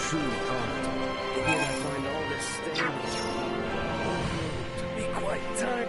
true art. Here I find all this stained. To be quite time.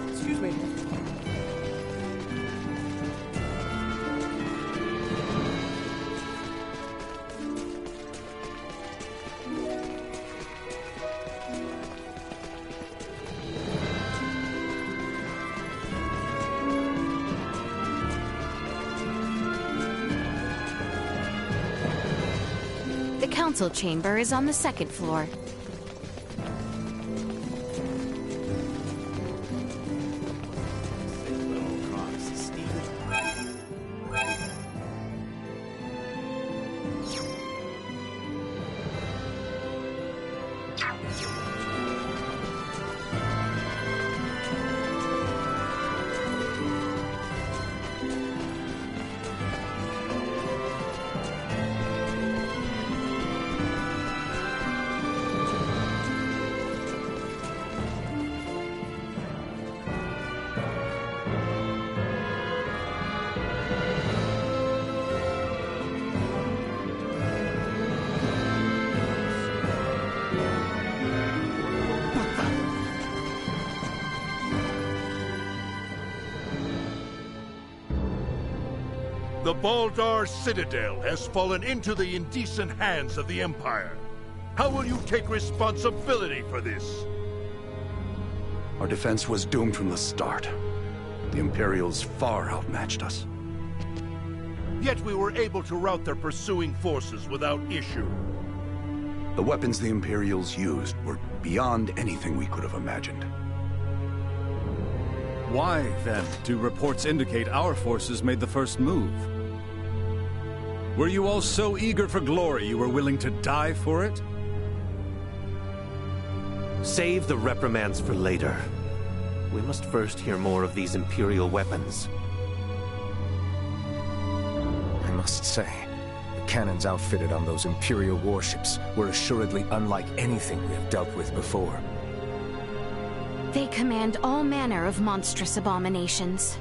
Excuse me. The council chamber is on the second floor. The Baldar Citadel has fallen into the indecent hands of the Empire. How will you take responsibility for this? Our defense was doomed from the start. The Imperials far outmatched us. Yet we were able to rout their pursuing forces without issue. The weapons the Imperials used were beyond anything we could have imagined. Why, then, do reports indicate our forces made the first move? Were you all so eager for glory you were willing to die for it? Save the reprimands for later. We must first hear more of these Imperial weapons. I must say, the cannons outfitted on those Imperial warships were assuredly unlike anything we have dealt with before. They command all manner of monstrous abominations.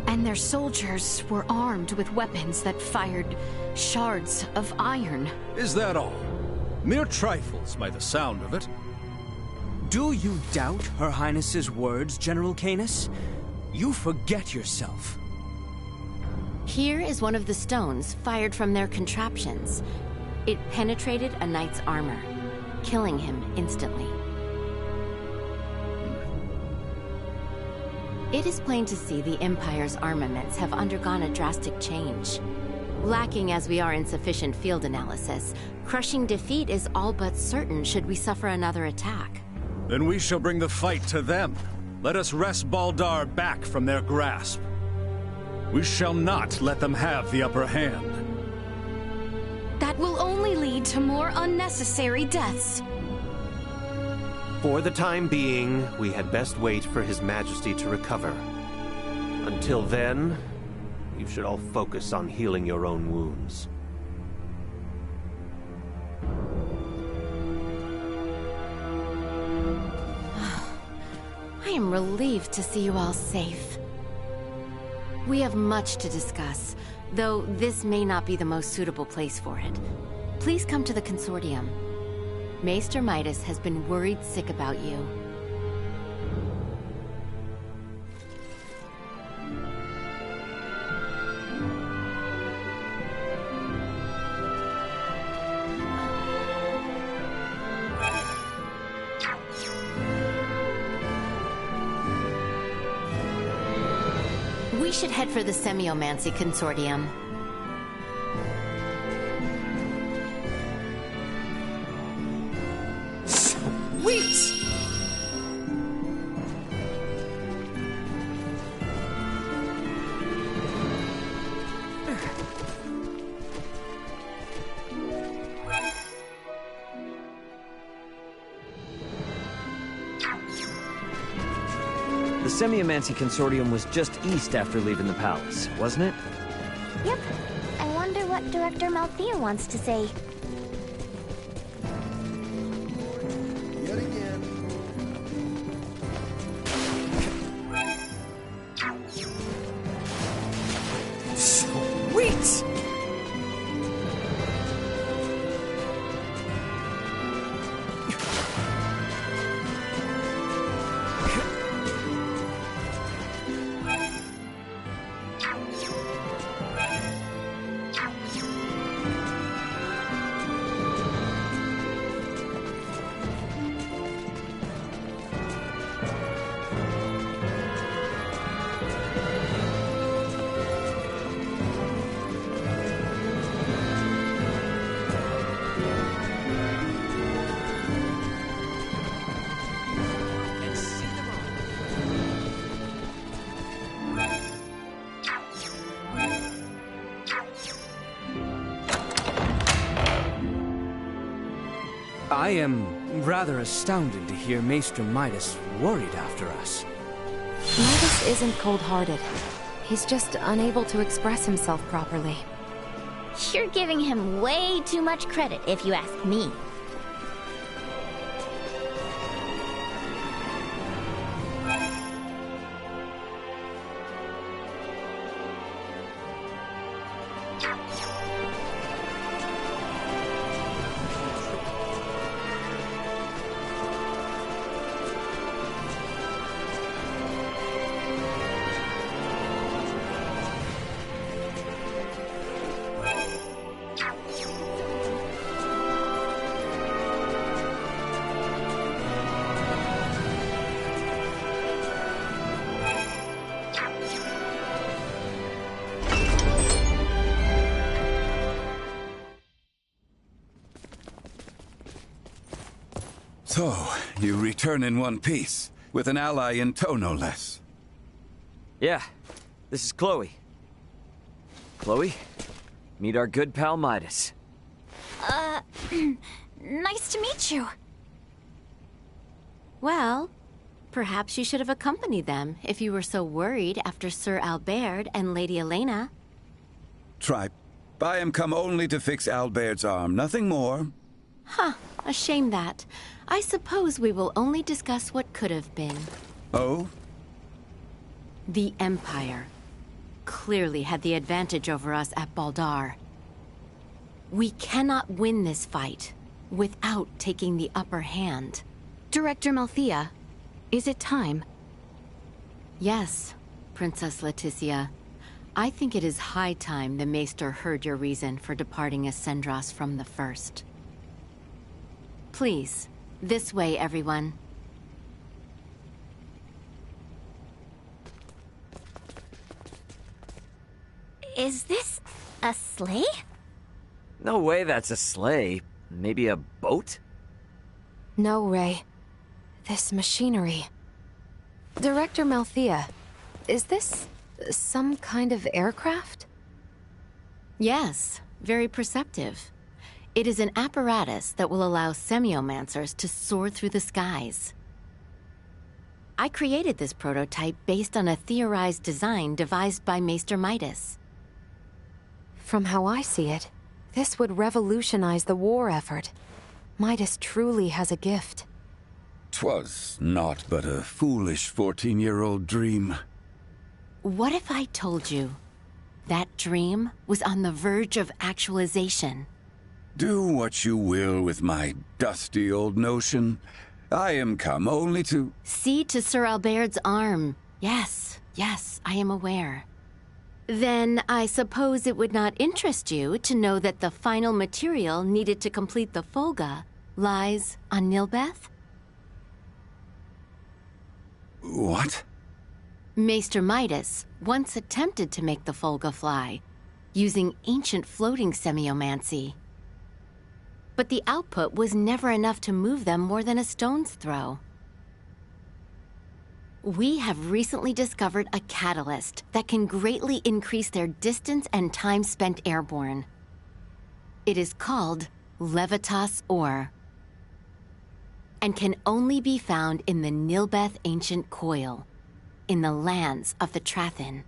And their soldiers were armed with weapons that fired shards of iron. Is that all? Mere trifles by the sound of it. Do you doubt Her Highness's words, General Canis? You forget yourself. Here is one of the stones fired from their contraptions. It penetrated a knight's armor, killing him instantly. It is plain to see the Empire's armaments have undergone a drastic change. Lacking as we are in sufficient field analysis, crushing defeat is all but certain should we suffer another attack. Then we shall bring the fight to them. Let us wrest Baldar back from their grasp. We shall not let them have the upper hand. That will only lead to more unnecessary deaths. For the time being, we had best wait for His Majesty to recover. Until then, you should all focus on healing your own wounds. I am relieved to see you all safe. We have much to discuss, though this may not be the most suitable place for it. Please come to the Consortium. Maester Midas has been worried sick about you. We should head for the Semiomancy Consortium. Wait! The Semiomancy Consortium was just east after leaving the palace, wasn't it? Yep. I wonder what Director Malthea wants to say. Yet again. Sweet! I am rather astounded to hear Maester Midas worried after us. Midas isn't cold-hearted. He's just unable to express himself properly. You're giving him way too much credit, if you ask me. So, you return in one piece, with an ally in tow no less. Yeah, this is Chloe. Chloe, meet our good pal Midas. Nice to meet you. Well, perhaps you should have accompanied them if you were so worried after Sir Albert and Lady Elena. Tripe, I am come only to fix Albert's arm, nothing more. Huh, a shame that. I suppose we will only discuss what could have been. Oh? The Empire clearly had the advantage over us at Baldar. We cannot win this fight without taking the upper hand. Director Malthea, is it time? Yes, Princess Leticia. I think it is high time the Maester heard your reason for departing Ascendros from the first. Please, this way, everyone. Is this a sleigh? No way that's a sleigh. Maybe a boat? No, Ray. This machinery. Director Malthea, is this some kind of aircraft? Yes, very perceptive. It is an apparatus that will allow semiomancers to soar through the skies. I created this prototype based on a theorized design devised by Maester Midas. From how I see it, this would revolutionize the war effort. Midas truly has a gift. 'Twas naught but a foolish 14-year-old dream. What if I told you that dream was on the verge of actualization? Do what you will with my dusty old notion. I am come only to... See to Sir Albert's arm. Yes, I am aware. Then I suppose it would not interest you to know that the final material needed to complete the Folga lies on Nilbeth? What? Maester Midas once attempted to make the Folga fly, using ancient floating semiomancy. But the output was never enough to move them more than a stone's throw. We have recently discovered a catalyst that can greatly increase their distance and time spent airborne. It is called Levitas ore, and can only be found in the Nilbeth Ancient Coil, in the lands of the Trathin.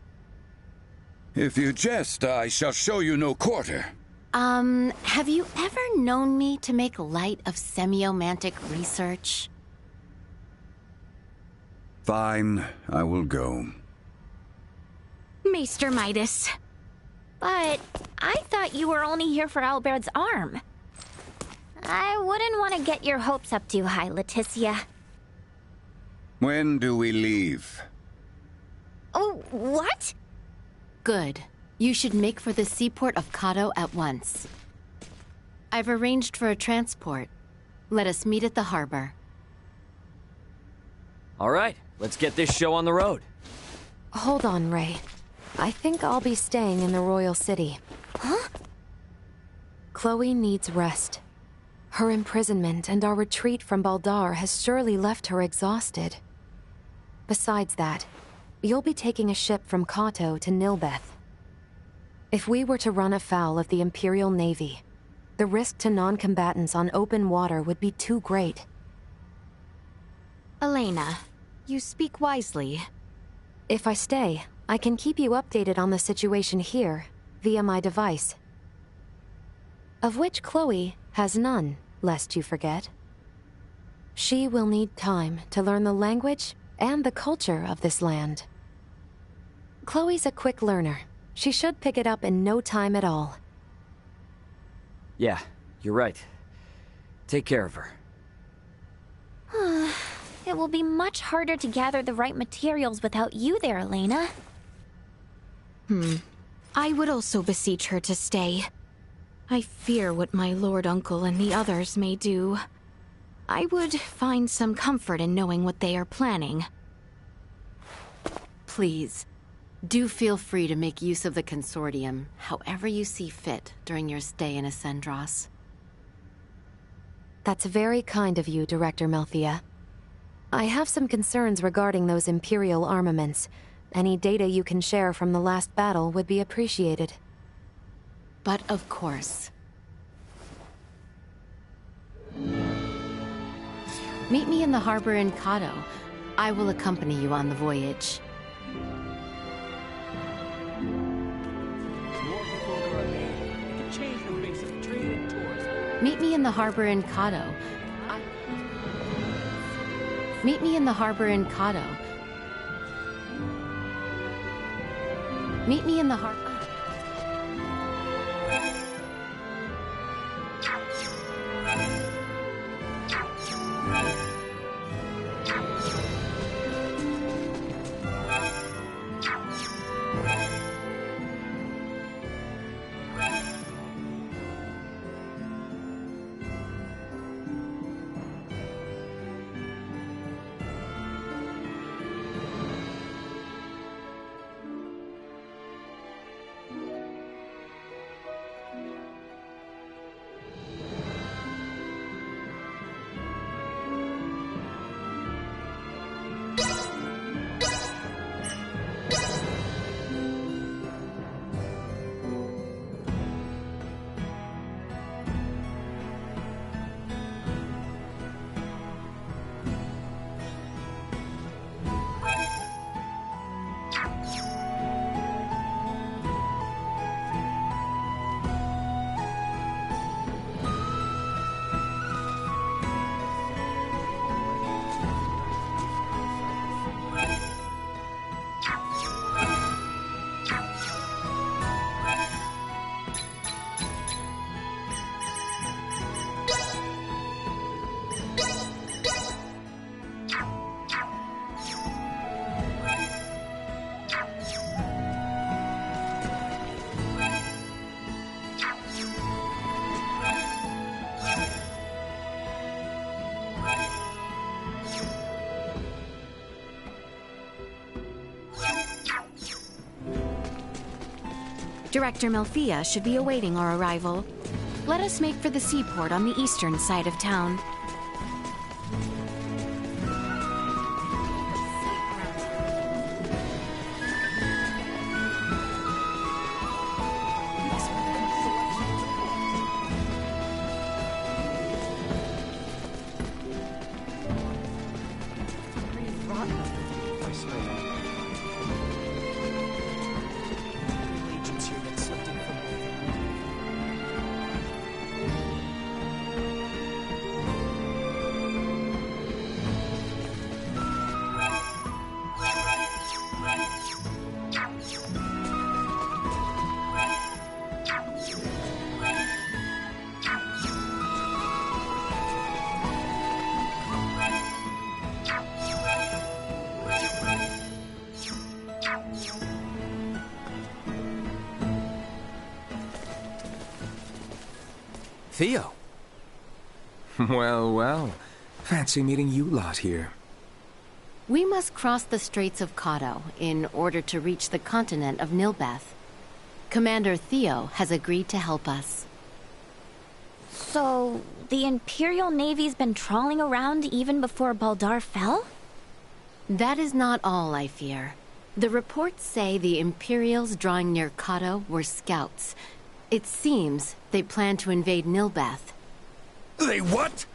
If you jest, I shall show you no quarter. Have you ever known me to make light of semiomantic research? Fine, I will go. Maester Midas. But I thought you were only here for Albert's arm. I wouldn't want to get your hopes up too high, Leticia. When do we leave? Oh, what? Good. You should make for the seaport of Kato at once. I've arranged for a transport. Let us meet at the harbor. All right, let's get this show on the road. Hold on, Ray. I think I'll be staying in the Royal City. Huh? Chloe needs rest. Her imprisonment and our retreat from Baldar has surely left her exhausted. Besides that, you'll be taking a ship from Kato to Nilbeth. If we were to run afoul of the Imperial Navy, the risk to non-combatants on open water would be too great. Elena, you speak wisely. If I stay, I can keep you updated on the situation here, via my device. Of which Chloe has none, lest you forget. She will need time to learn the language and the culture of this land. Chloe's a quick learner. She should pick it up in no time at all. Yeah, you're right. Take care of her. It will be much harder to gather the right materials without you there, Elena. I would also beseech her to stay. I fear what my lord uncle and the others may do. I would find some comfort in knowing what they are planning. Please, do feel free to make use of the Consortium however you see fit during your stay in Ascendros. That's very kind of you, Director Melthea. I have some concerns regarding those Imperial armaments. Any data you can share from the last battle would be appreciated. But of course. Meet me in the harbor in Kato. I will accompany you on the voyage. Meet me in the harbor in Kato. Meet me in the harbor in Kato. Meet me in the harbor. Director Melthea should be awaiting our arrival. Let us make for the seaport on the eastern side of town. Theo. Well, well. Fancy meeting you lot here. We must cross the Straits of Kato in order to reach the continent of Nilbeth. Commander Theo has agreed to help us. So, the Imperial Navy's been trawling around even before Baldar fell? That is not all, I fear. The reports say the Imperials drawing near Kato were scouts. It seems they plan to invade Nilbeth. They what?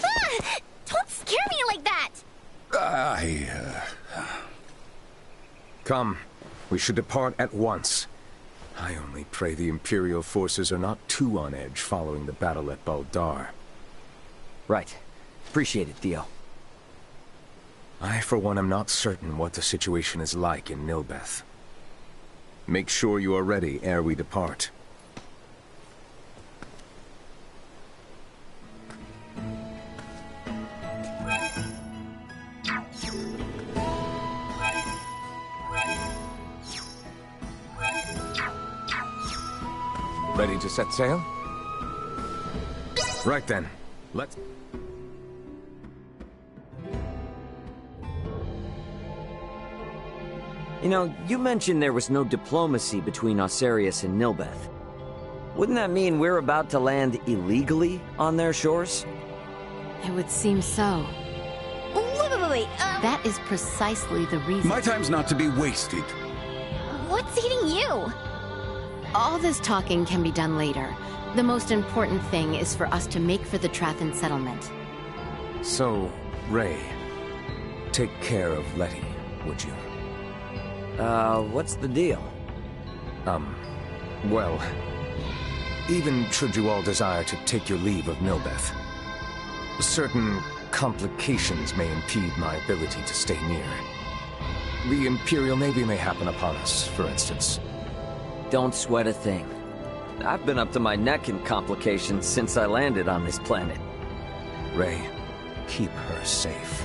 Ah! Don't scare me like that! Come. We should depart at once. I only pray the Imperial forces are not too on edge following the battle at Baldar. Right. Appreciate it, Theo. I, for one, am not certain what the situation is like in Nilbeth. Make sure you are ready ere we depart. Ready to set sail? Right then. Let's... You know, you mentioned there was no diplomacy between Osarius and Nilbeth. Wouldn't that mean we're about to land illegally on their shores? It would seem so. Wait. That is precisely the reason. My time's not to be wasted. What's eating you? All this talking can be done later. The most important thing is for us to make for the Trathan settlement. So, Ray, take care of Letty, would you? What's the deal? Well, even should you all desire to take your leave of Nilbeth, certain complications may impede my ability to stay near. The Imperial Navy may happen upon us, for instance. Don't sweat a thing. I've been up to my neck in complications since I landed on this planet. Ray, keep her safe.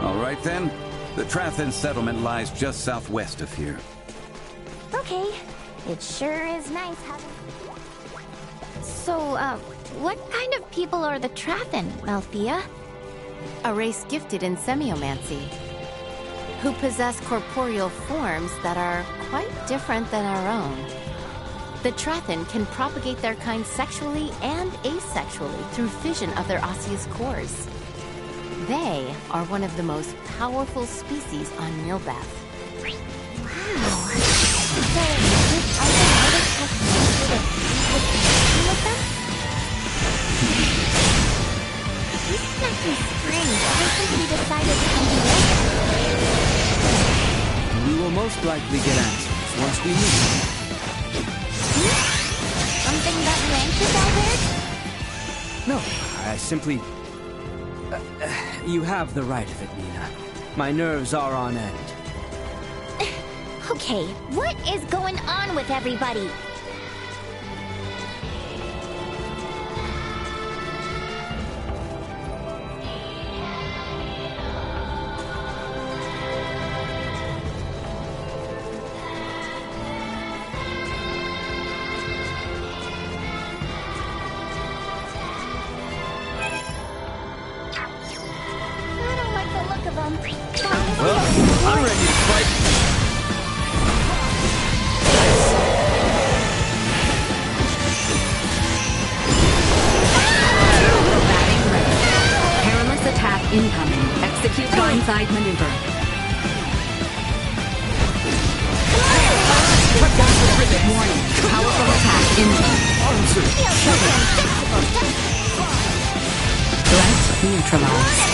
All right then. The Trathan settlement lies just southwest of here. Okay. It sure is nice having... So, what kind of people are the Trathan, Althea? A race gifted in semiomancy, who possess corporeal forms that are quite different than our own. The Trathan can propagate their kind sexually and asexually through fission of their osseous cores. They are one of the most powerful species on Nilbeth. Wow. So, did other artists have some sort of connection with them? This acting strange ever since we decided to come here. We will most likely get answers once we meet. Something got you anxious, Albert? No, I simply... you have the right of it, Nina. My nerves are on end. Okay, what is going on with everybody? I'm ready to fight. Perilous attack incoming. Execute blindside maneuver. Warning. Powerful attack incoming. Threat neutralized.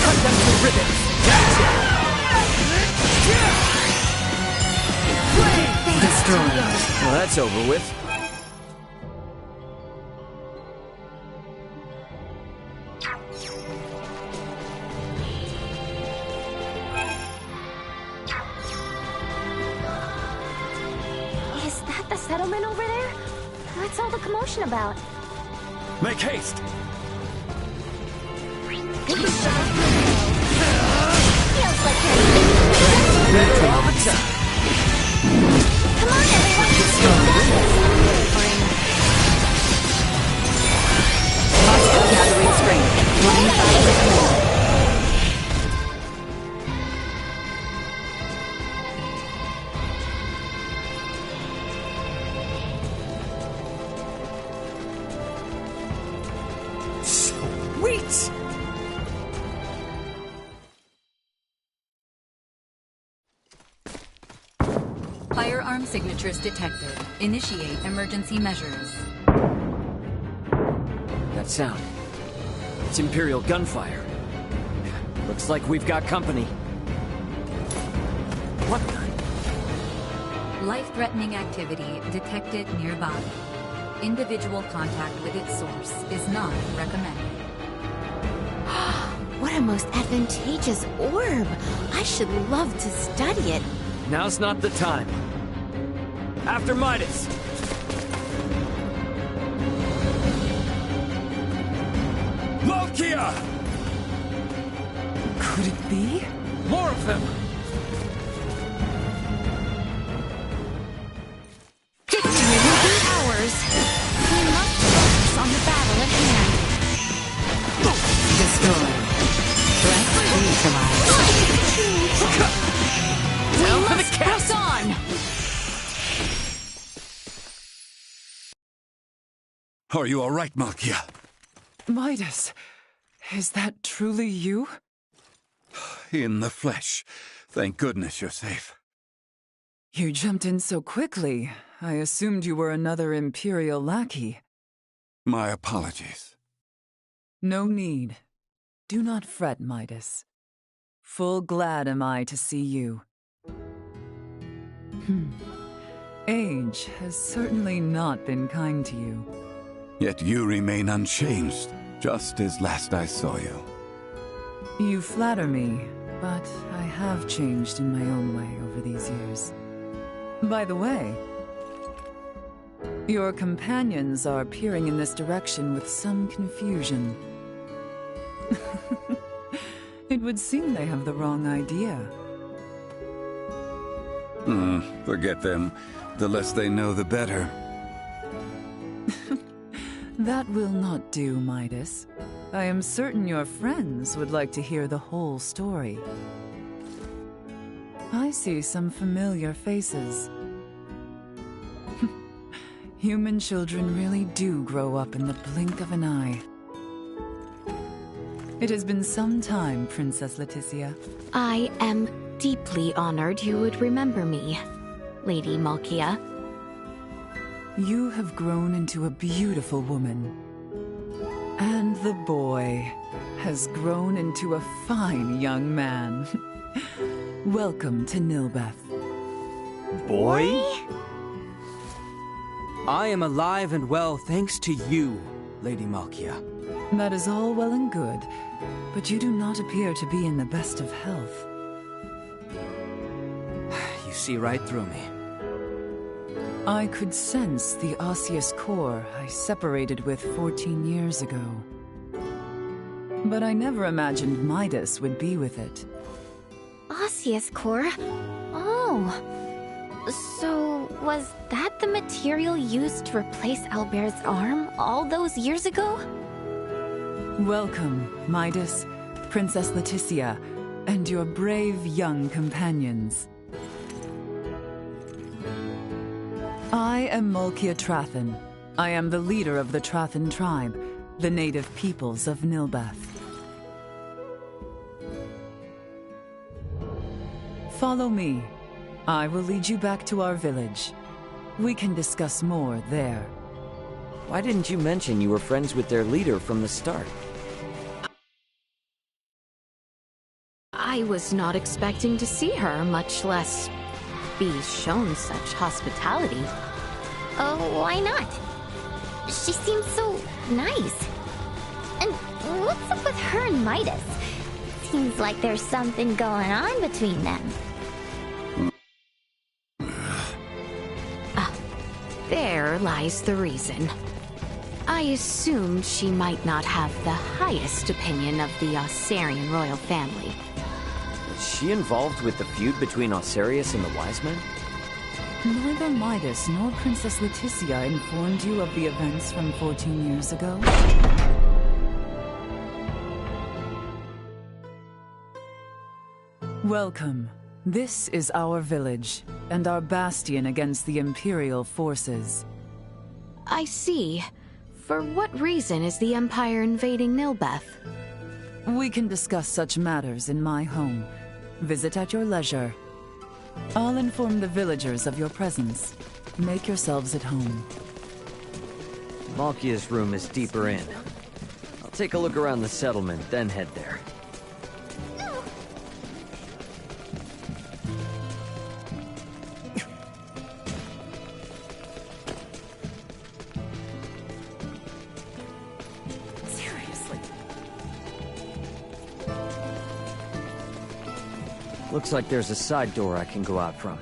Cut them to ribbons! Destroyed. Well, that's over with. Is that the settlement over there? What's all the commotion about? Make haste! Feels like you're Better all the time. Come on, everyone! Hostile gathering strength. Blindside deployed. Sweet! Firearm signatures detected. Initiate emergency measures. That sound. It's Imperial gunfire. Looks like we've got company. What the? Life-threatening activity detected nearby. Individual contact with its source is not recommended. What a most advantageous orb! I should love to study it. Now's not the time. After Midas! Malkia! Could it be? More of them! Victory will be ours! We must focus on the battle at hand. Destroyed. Threat neutralized. Down for the Let's press on! Are you all right, Malkia? Midas, is that truly you? In the flesh. Thank goodness you're safe. You jumped in so quickly. I assumed you were another Imperial lackey. My apologies. No need. Do not fret, Midas. Full glad am I to see you. Age has certainly not been kind to you. Yet you remain unchanged, just as last I saw you. You flatter me, but I have changed in my own way over these years. By the way, your companions are peering in this direction with some confusion. It would seem they have the wrong idea. Forget them. The less they know, the better. That will not do, Midas. I am certain your friends would like to hear the whole story. I see some familiar faces. Human children really do grow up in the blink of an eye. It has been some time, Princess Leticia. I am deeply honored you would remember me, Lady Malkia. You have grown into a beautiful woman. And the boy has grown into a fine young man. Welcome to Nilbeth. Boy? I am alive and well thanks to you, Lady Malkia. That is all well and good, but you do not appear to be in the best of health. You see right through me. I could sense the osseous core I separated with 14 years ago. But I never imagined Midas would be with it. Osseous core? Oh. So, was that the material used to replace Albert's arm all those years ago? Welcome, Midas, Princess Leticia, and your brave young companions. I am Malkia Trathan. I am the leader of the Trathan tribe, the native peoples of Nilbeth. Follow me. I will lead you back to our village. We can discuss more there. Why didn't you mention you were friends with their leader from the start? I was not expecting to see her, much less be shown such hospitality. Oh, why not? She seems so nice. And what's up with her and Midas? Seems like there's something going on between them. There lies the reason. I assumed she might not have the highest opinion of the Osarian royal family. Was she involved with the feud between Osarius and the Wise Men? Neither Midas nor Princess Leticia informed you of the events from 14 years ago? Welcome. This is our village, and our bastion against the Imperial forces. I see. For what reason is the Empire invading Nilbeth? We can discuss such matters in my home. Visit at your leisure. I'll inform the villagers of your presence. Make yourselves at home. Malkia's room is deeper in. I'll take a look around the settlement, then head there. Seriously. Looks like there's a side door I can go out from.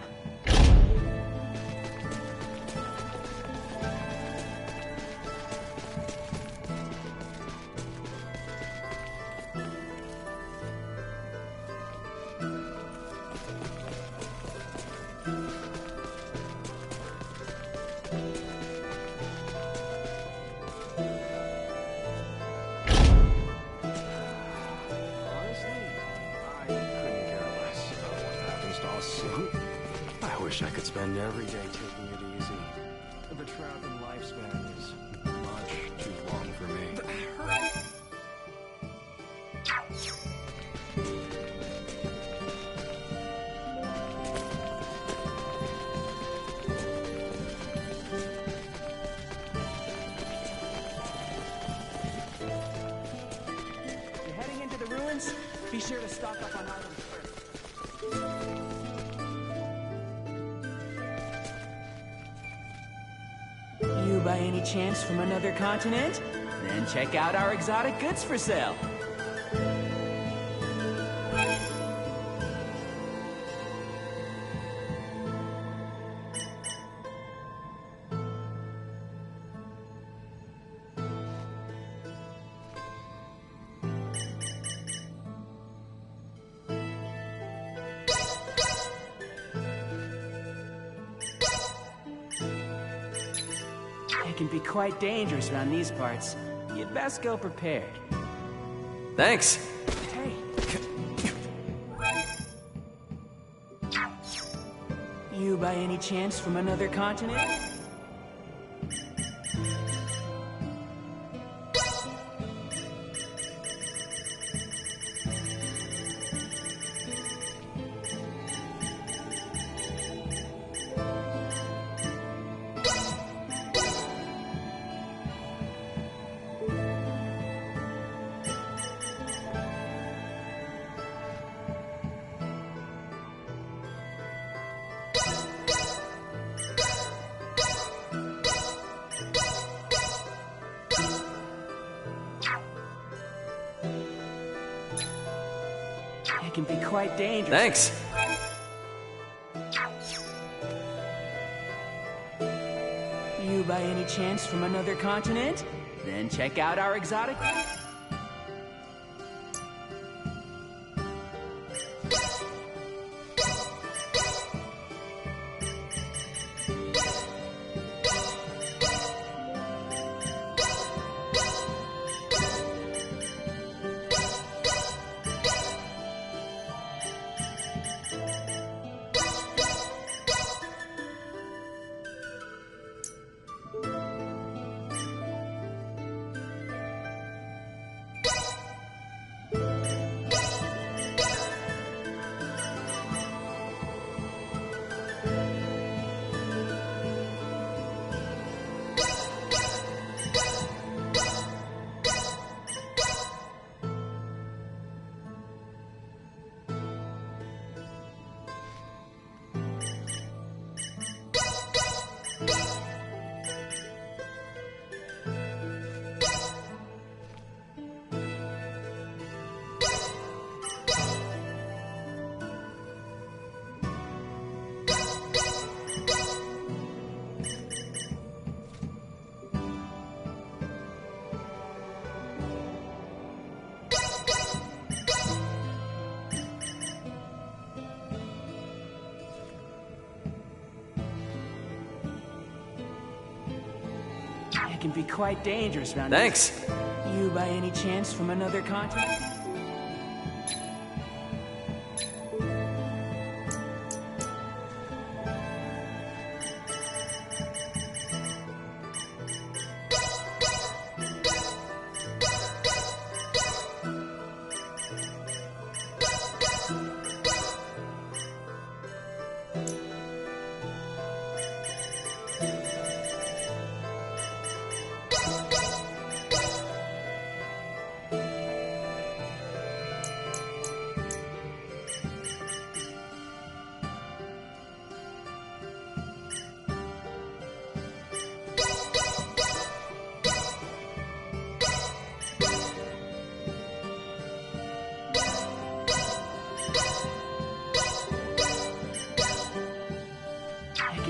I wish I could spend every day taking it easy. The traveling lifespan is much too long for me. You're heading into the ruins? Be sure to stock up on items first. You by any chance from another continent? Then check out our exotic goods for sale. It can be quite dangerous around these parts. You'd best go prepared. Thanks! Hey. You by any chance from another continent? It can be quite dangerous. Thanks! You by any chance from another continent? Then check out our exotic... It can be quite dangerous around Thanks! here. You by any chance from another continent?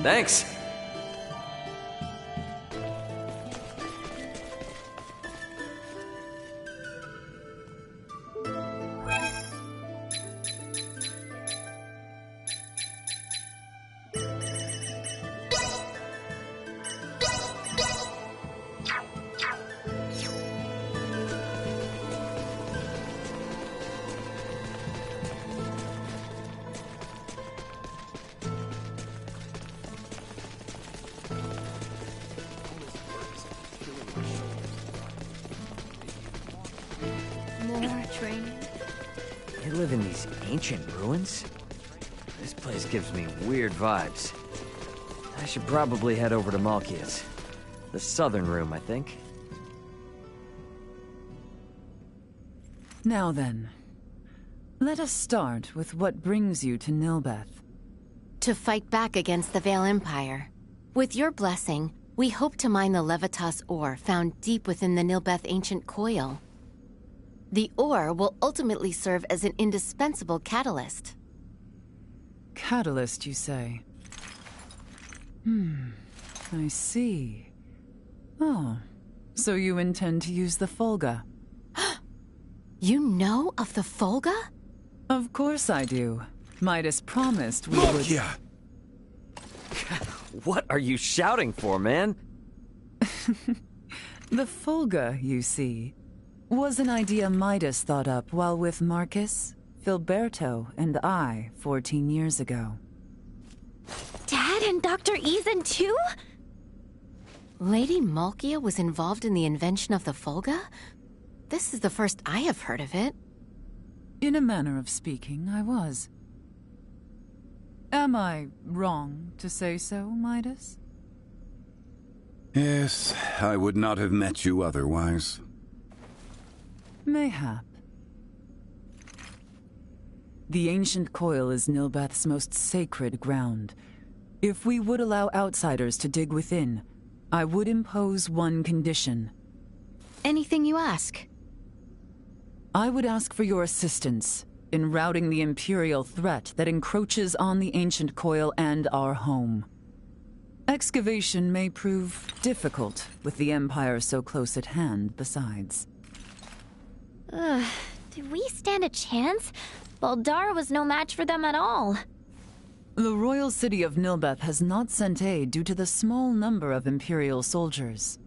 Thanks. More training? They live in these ancient ruins? This place gives me weird vibes. I should probably head over to Malkia's. The southern room, I think. Now then, let us start with what brings you to Nilbeth. To fight back against the Vale Empire. With your blessing, we hope to mine the Levitas ore found deep within the Nilbeth ancient coil. The ore will ultimately serve as an indispensable catalyst. Catalyst, you say? I see. Oh, so you intend to use the Folga? You know of the Folga? Of course I do. Midas promised we would... Yeah. What are you shouting for, man? The Folga, you see, was an idea Midas thought up while with Marcus, Filberto, and I 14 years ago. Dad and Dr. Ethan too? Lady Malkia was involved in the invention of the Folga? This is the first I have heard of it. In a manner of speaking, I was. Am I wrong to say so, Midas? Yes, I would not have met you otherwise. Mayhap. The ancient coil is Nilbeth's most sacred ground. If we would allow outsiders to dig within, I would impose one condition. Anything you ask. I would ask for your assistance in routing the Imperial threat that encroaches on the ancient coil and our home. Excavation may prove difficult with the Empire so close at hand besides. Do we stand a chance? Baldara was no match for them at all. The royal city of Nilbeth has not sent aid due to the small number of Imperial soldiers.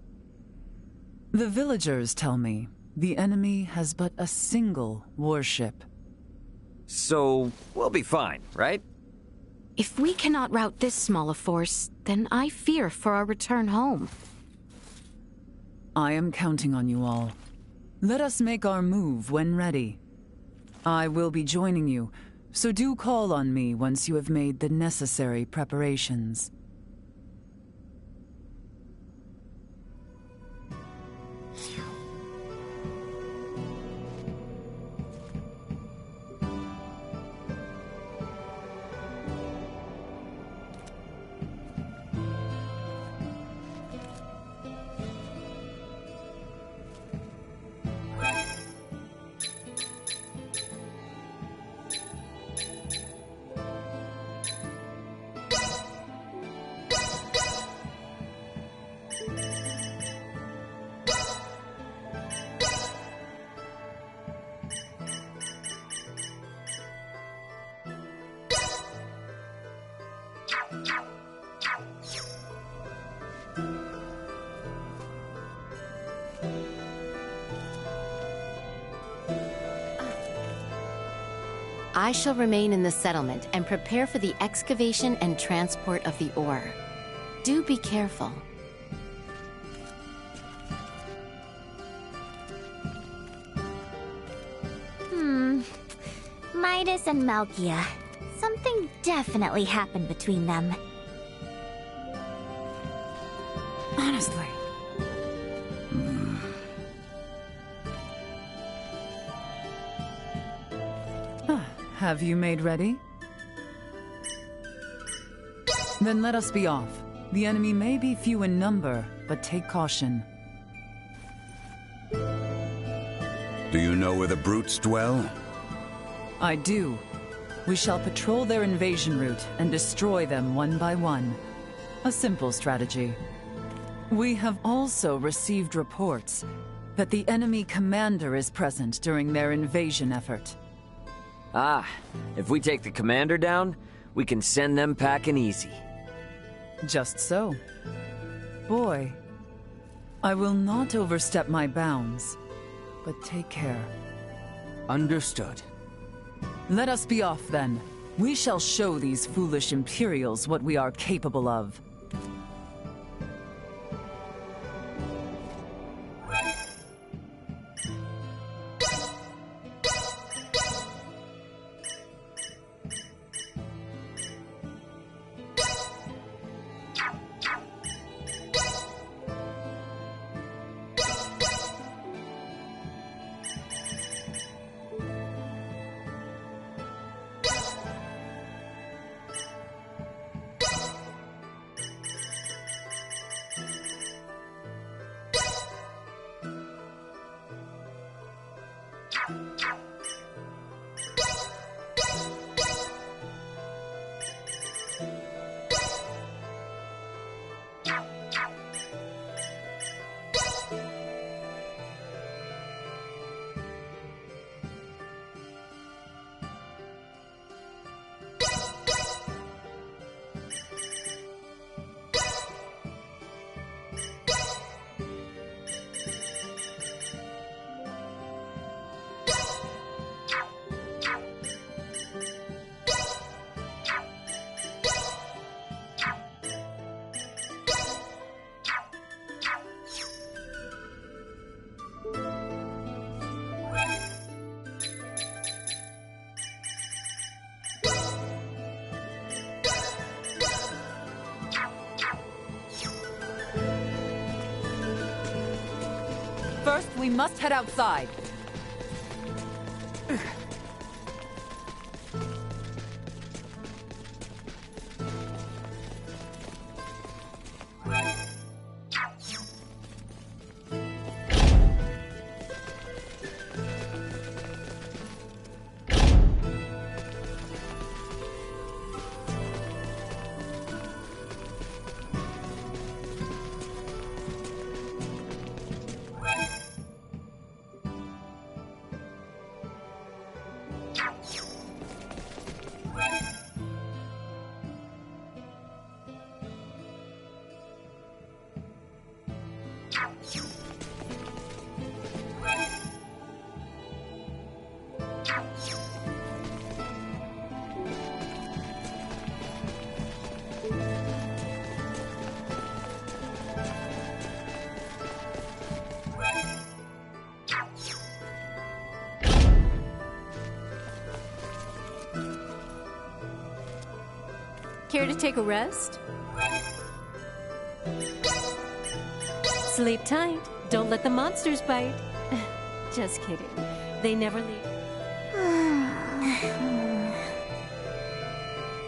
The villagers tell me the enemy has but a single warship. So, we'll be fine, right? If we cannot rout this small a force, then I fear for our return home. I am counting on you all. Let us make our move when ready. I will be joining you, so do call on me once you have made the necessary preparations. I shall remain in the settlement and prepare for the excavation and transport of the ore. Do be careful. Midas and Malkia. Something definitely happened between them. Honestly. Have you made ready? Then let us be off. The enemy may be few in number, but take caution. Do you know where the brutes dwell? I do. We shall patrol their invasion route and destroy them one by one. A simple strategy. We have also received reports that the enemy commander is present during their invasion effort. Ah, if we take the commander down, we can send them packing easy. Just so. Boy, I will not overstep my bounds, but take care. Understood. Let us be off then. We shall show these foolish Imperials what we are capable of. First, we must head outside. Care to take a rest? Sleep tight. Don't let the monsters bite. Just kidding. They never leave.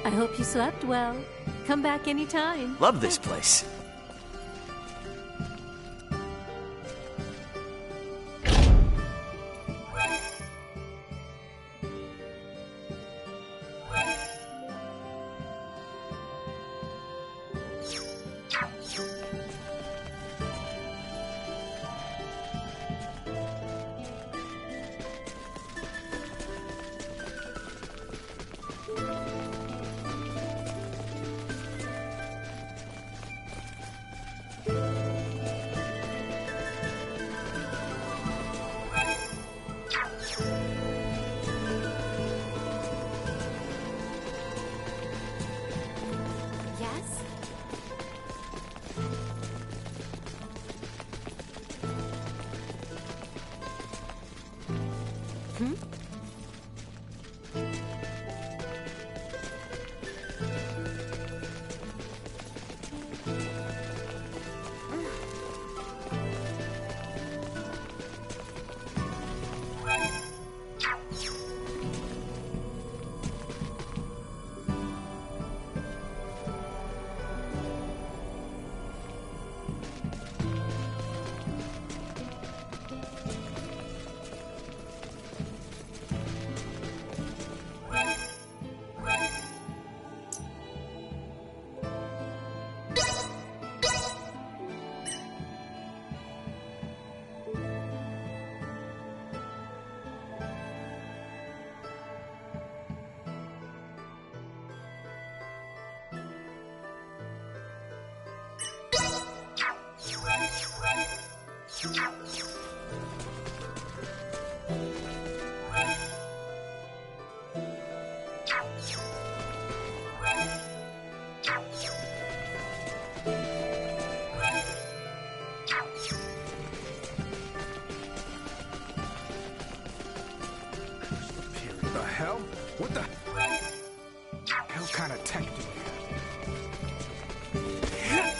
I hope you slept well. Come back anytime. Love this place. What the hell kind of tech do you have?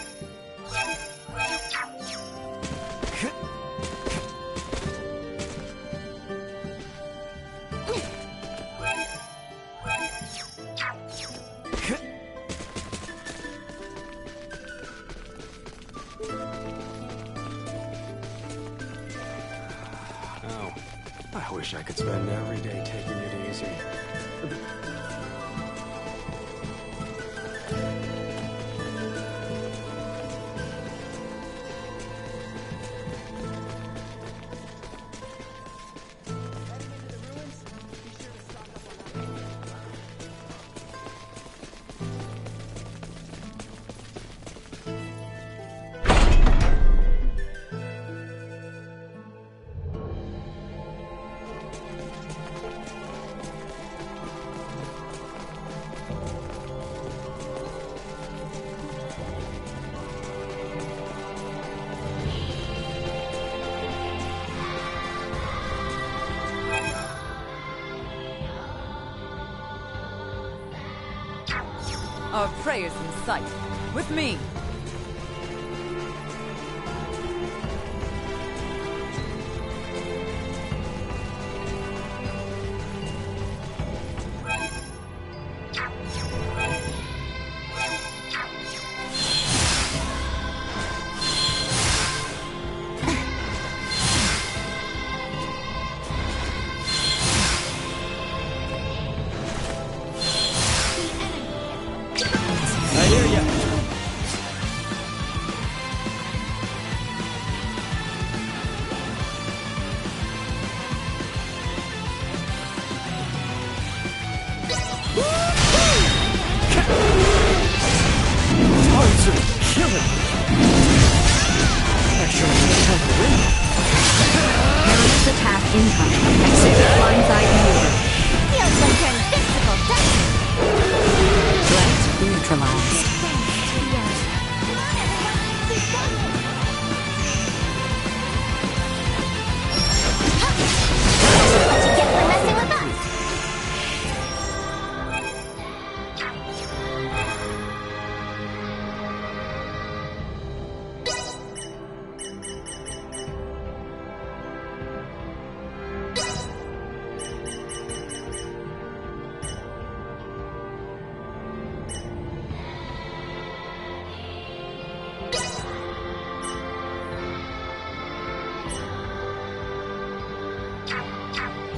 Oh, I wish I could spend every day taking it easy. Our prey is in sight. With me!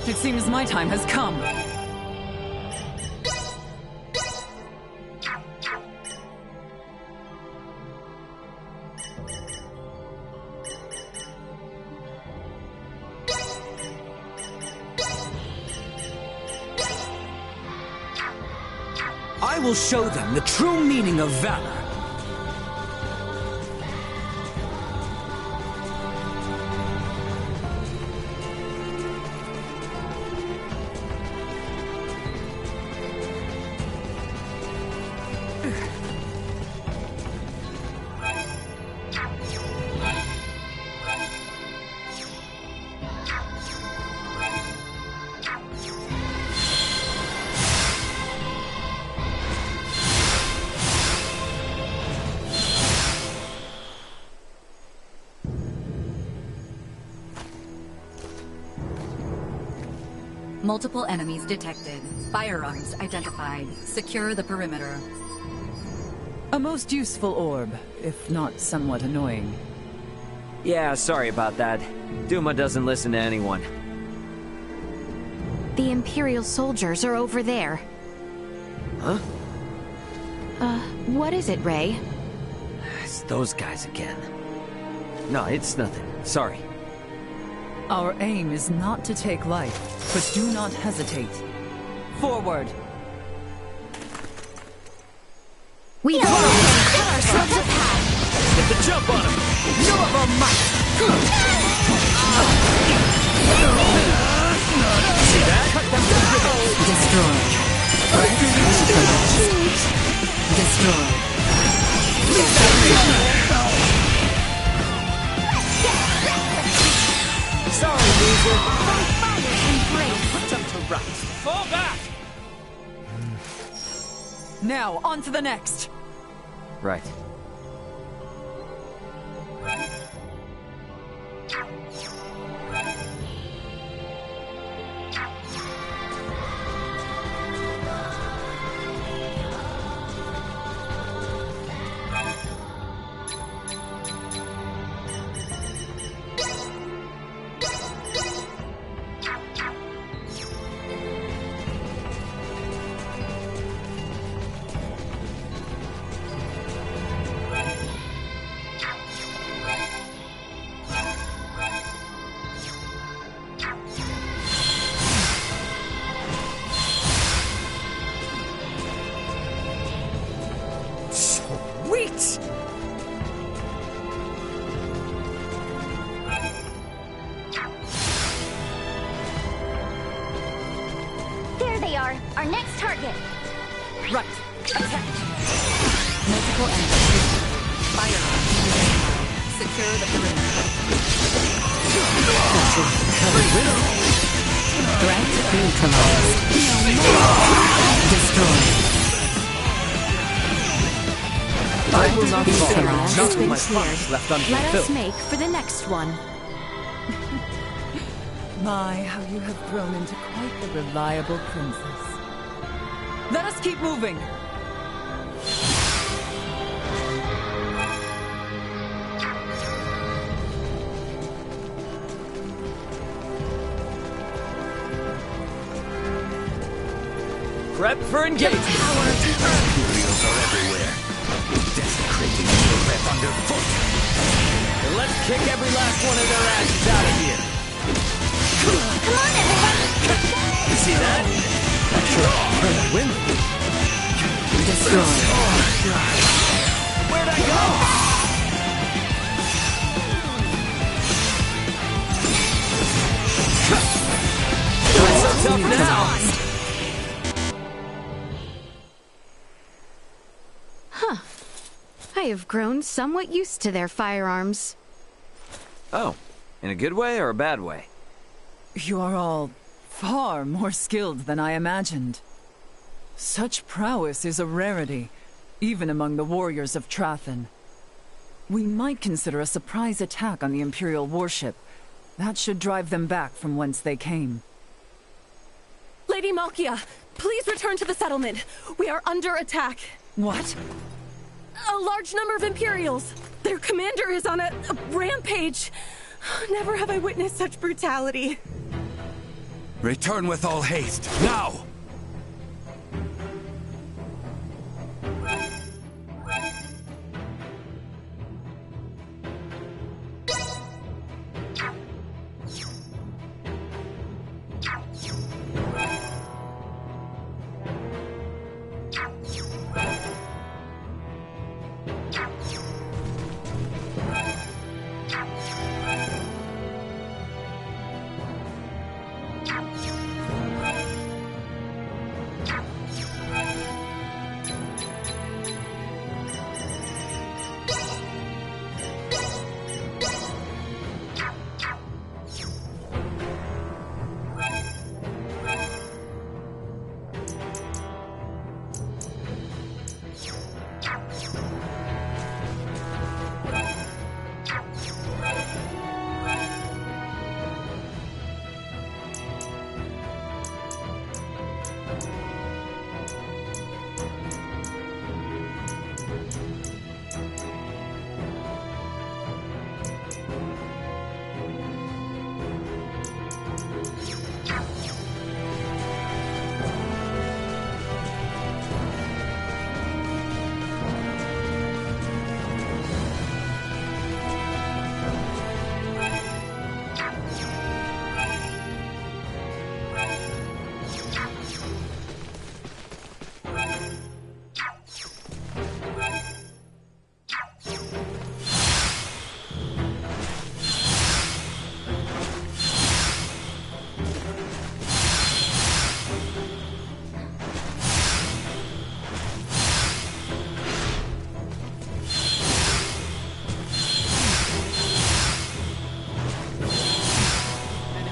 It seems my time has come. I will show them the true meaning of valor. Multiple enemies detected. Firearms identified. Secure the perimeter. A most useful orb, if not somewhat annoying. Yeah, sorry about that. Duma doesn't listen to anyone. The Imperial soldiers are over there. Huh? What is it, Ray? It's those guys again. No, it's nothing. Sorry. Our aim is not to take life, but do not hesitate. Forward! We cut ourselves a path! Get the jump on him! No of our might! See that? Cut them to ribbons! Destroy. Destroy. Sorry, loser. Put them to rights. Fall back! Now, on to the next! Right. Sweet! There they are, our next target. Right. Attack! Multiple enemies. Fire. Secure the perimeter. Threat neutralized. Destroyed. I will not fall. Not with my spots left Let us unfulfilled. make for the next one. My, how you have grown into quite the reliable princess. Let us keep moving! Prep for engagement! Imperials are everywhere. Desecrating Milbeth underfoot. And let's kick every last one of their asses out of here! Come on, everyone! You see that? That's win. Destroyed. Where'd I go? Not so tough now! Huh. I have grown somewhat used to their firearms. Oh, in a good way or a bad way? You are all far more skilled than I imagined. Such prowess is a rarity, even among the warriors of Trathen. We might consider a surprise attack on the Imperial warship. That should drive them back from whence they came. Lady Malkia, please return to the settlement. We are under attack. What? A large number of Imperials. Their commander is on a rampage. Never have I witnessed such brutality. Return with all haste, now!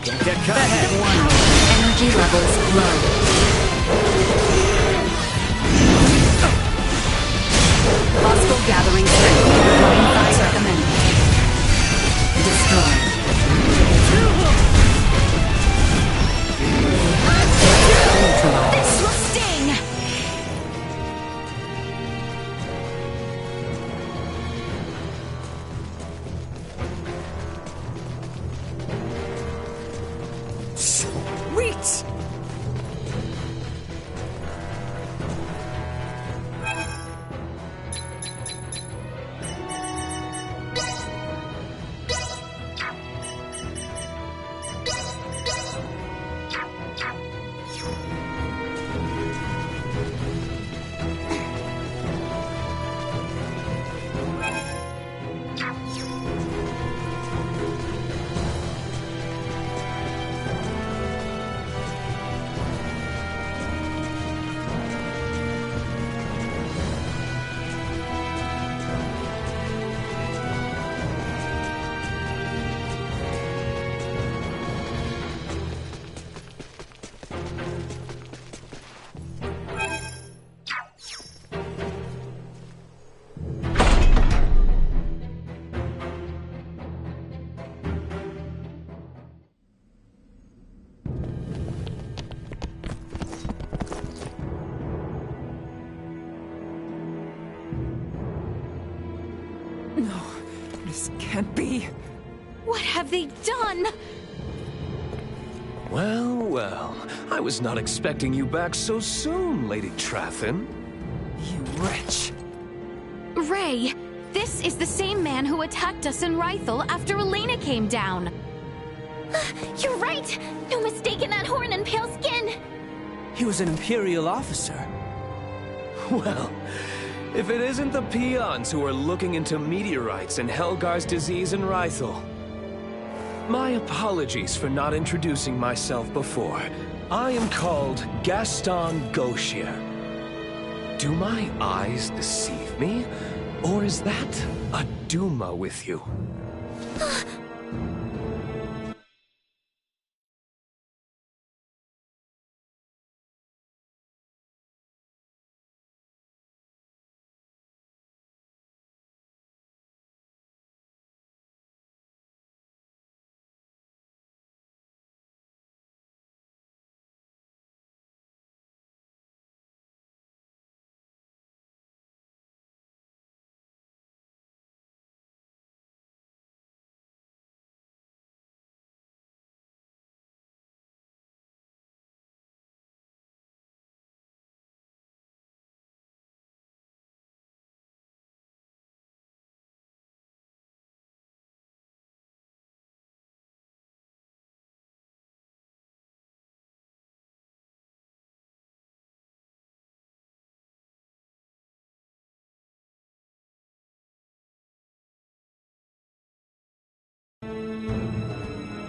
Get cut ahead. Energy levels low. Gathering strength. Running 5 recommended. Destroy. This will sting! Sweet! No, this can't be. What have they done? Well, well. I was not expecting you back so soon, Lady Trathin. You wretch. Ray, this is the same man who attacked us in Rythel after Elena came down. You're right! No mistaking that horn and pale skin! He was an Imperial officer. Well, if it isn't the peons who are looking into meteorites and Helgar's disease in Rythel. My apologies for not introducing myself before. I am called Gaston Gauchier. Do my eyes deceive me? Or is that a Duma with you?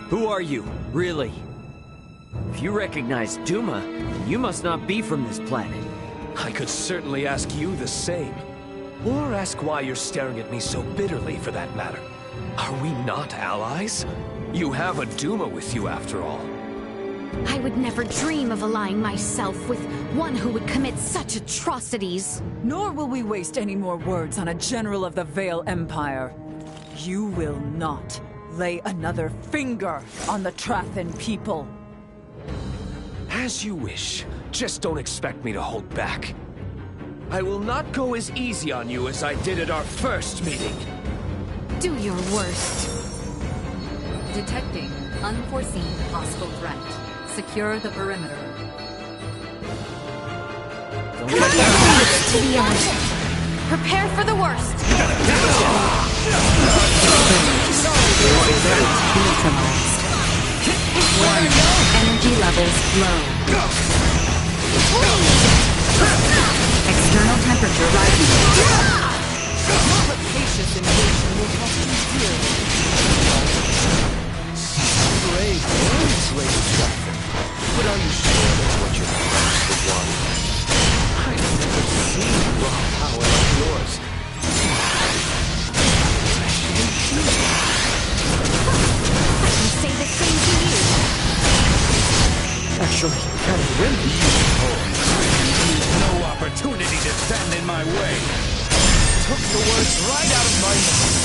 Who are you, really? If you recognize Duma, then you must not be from this planet. I could certainly ask you the same. Or ask why you're staring at me so bitterly, for that matter. Are we not allies? You have a Duma with you, after all. I would never dream of allying myself with one who would commit such atrocities. Nor will we waste any more words on a general of the Vale Empire. You will not lay another finger on the Trathin people. As you wish. Just don't expect me to hold back. I will not go as easy on you as I did at our first meeting. Do your worst. Detecting unforeseen hostile threat. Secure the perimeter. To the end. Prepare for the worst. Neutralized. Warning. Energy levels low. External temperature rising. Capacious invasion will cost you dearly. Brave words, Lady Trathin. But are you sure that's what you're supposed to want? I've never seen raw power like yours. I can say the same to you. Actually, can you really? Oh, no opportunity to stand in my way. took the words right out of my mouth.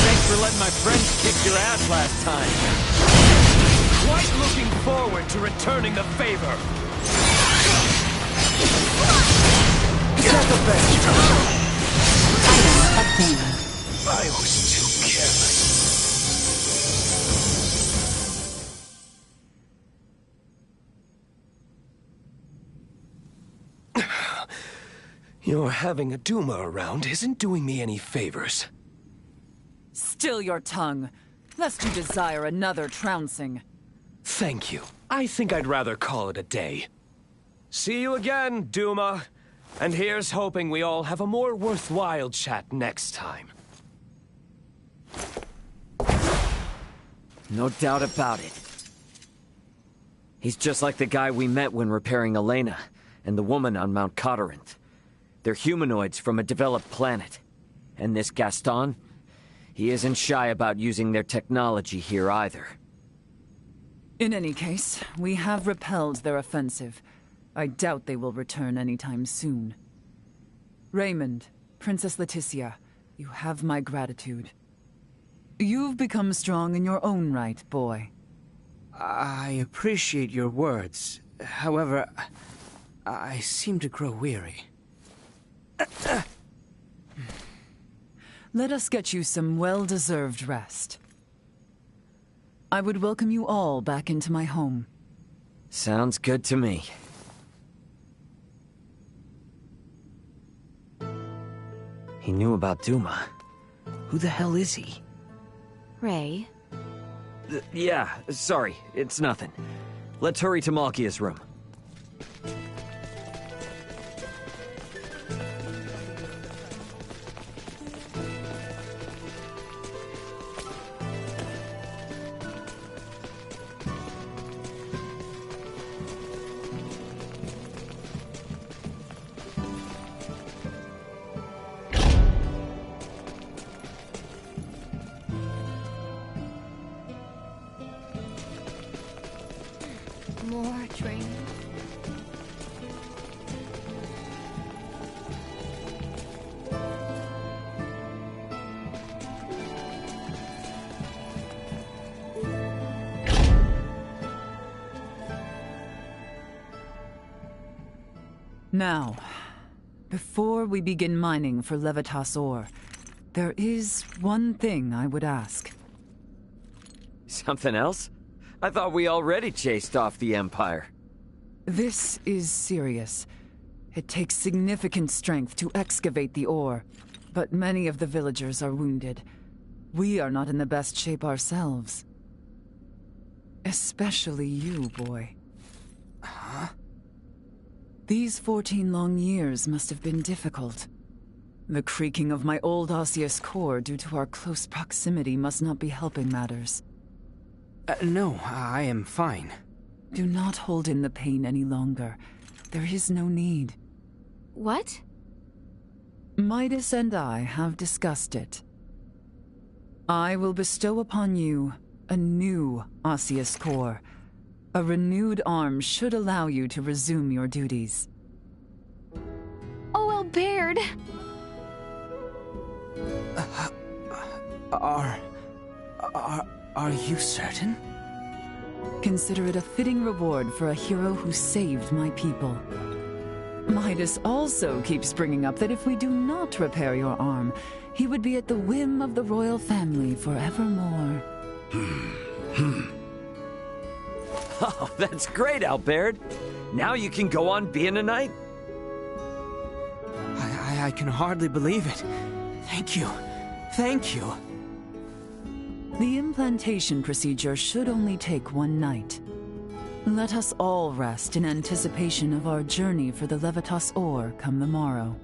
Thanks for letting my friends kick your ass last time. Quite looking forward to returning the favor. I was too careless. Your having a Duma around isn't doing me any favors. Still your tongue, lest you desire another trouncing. Thank you. I think I'd rather call it a day. See you again, Duma. And here's hoping we all have a more worthwhile chat next time. No doubt about it. He's just like the guy we met when repairing Elena, and the woman on Mount Cotarynth. They're humanoids from a developed planet. And this Gaston? He isn't shy about using their technology here either. In any case, we have repelled their offensive. I doubt they will return anytime soon. Raymond, Princess Leticia, you have my gratitude. You've become strong in your own right, boy. I appreciate your words. However, I seem to grow weary. Let us get you some well-deserved rest. I would welcome you all back into my home. Sounds good to me. He knew about Duma. Who the hell is he? Ray? Yeah, sorry, it's nothing. Let's hurry to Malkia's room. More training. Now, before we begin mining for Levitas ore, there is one thing I would ask. Something else? I thought we already chased off the Empire. This is serious. It takes significant strength to excavate the ore, but many of the villagers are wounded. We are not in the best shape ourselves. Especially you, boy. Huh? These 14 long years must have been difficult. The creaking of my old osseous core due to our close proximity must not be helping matters. No, I am fine. Do not hold in the pain any longer. There is no need. What? Midas and I have discussed it. I will bestow upon you a new osseous core. A renewed arm should allow you to resume your duties. Oh, Baird! Are you certain? Consider it a fitting reward for a hero who saved my people. Midas also keeps bringing up that if we do not repair your arm, he would be at the whim of the royal family forevermore. Oh, that's great, Albert. Now you can go on being a knight. I can hardly believe it. Thank you. Thank you. The implantation procedure should only take one night. Let us all rest in anticipation of our journey for the Levitas ore come the morrow.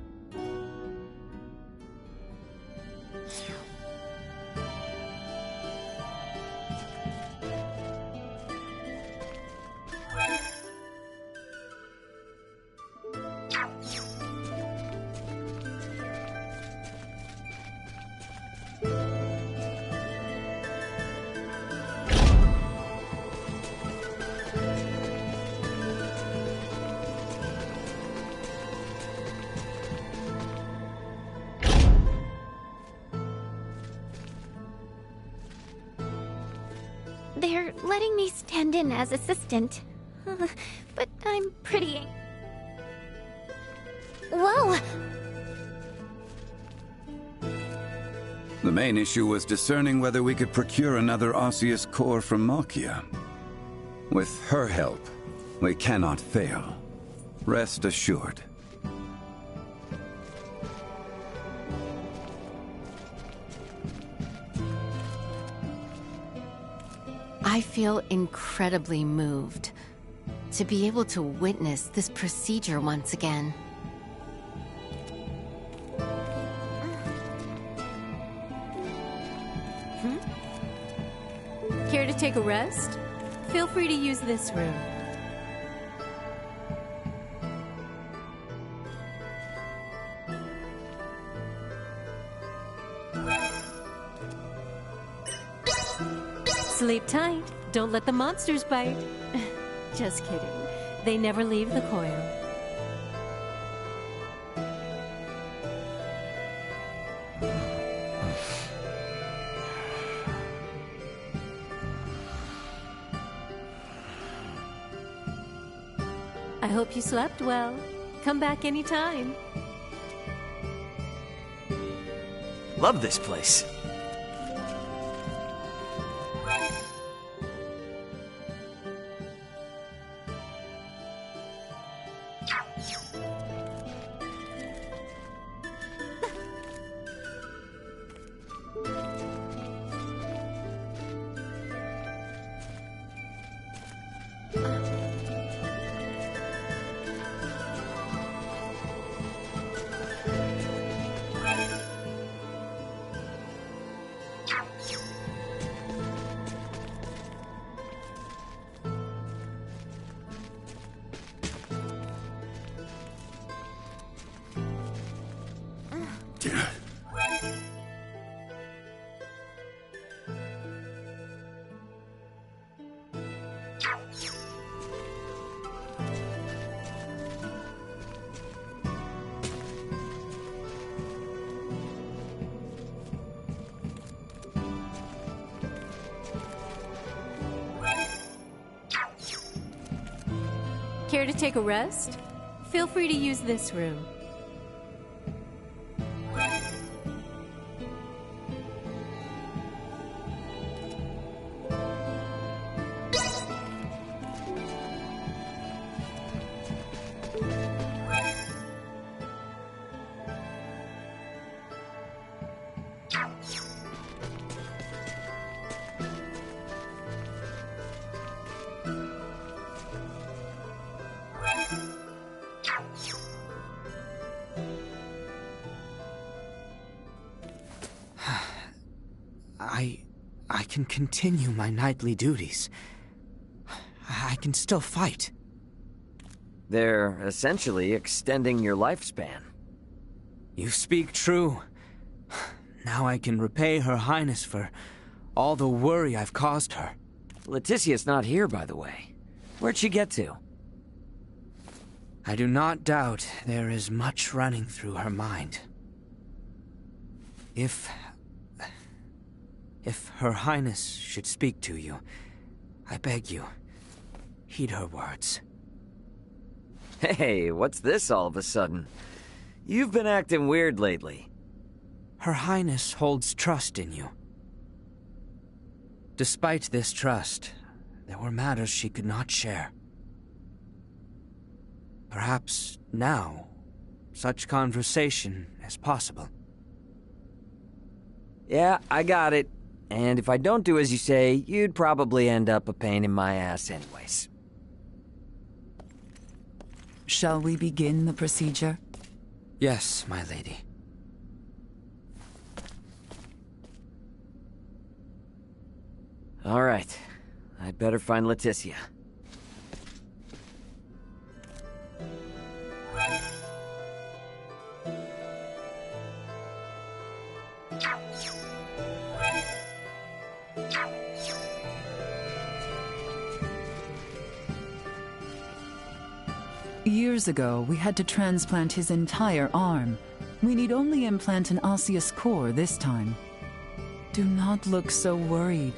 letting me stand in as assistant. But I'm pretty... Whoa! The main issue was discerning whether we could procure another osseous core from Malkia. With her help, we cannot fail. Rest assured. I feel incredibly moved to be able to witness this procedure once again. Care to take a rest? Feel free to use this room. Sleep tight. Don't let the monsters bite. Just kidding. They never leave the coil. I hope you slept well. Come back anytime. Love this place. Care to take a rest? Feel free to use this room. I can continue my nightly duties. I can still fight. They're essentially extending your lifespan. You speak true. Now I can repay Her Highness for all the worry I've caused her. Leticia's not here, by the way. Where'd she get to? I do not doubt there is much running through her mind. If Her Highness should speak to you, I beg you, heed her words. Hey, what's this all of a sudden? You've been acting weird lately. Her Highness holds trust in you. Despite this trust, there were matters she could not share. Perhaps now, such conversation is possible. Yeah, I got it. And if I don't do as you say, you'd probably end up a pain in my ass anyways. Shall we begin the procedure? Yes, my lady. All right. I'd better find Leticia. Years ago, we had to transplant his entire arm. We need only implant an osseous core this time. Do not look so worried.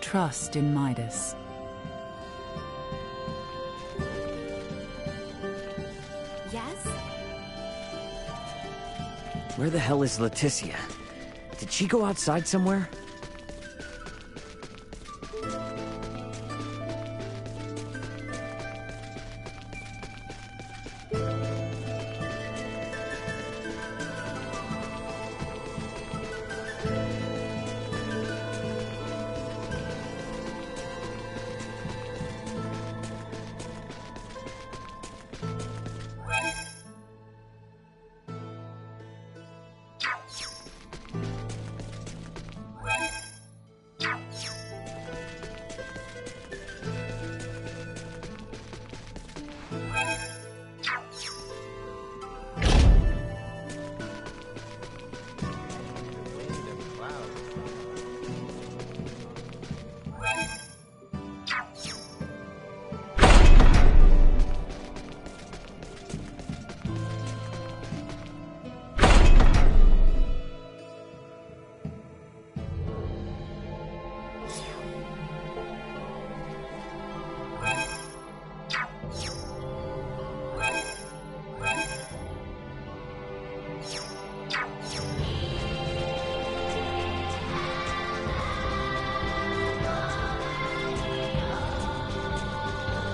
Trust in Midas. Where the hell is Leticia? Did she go outside somewhere?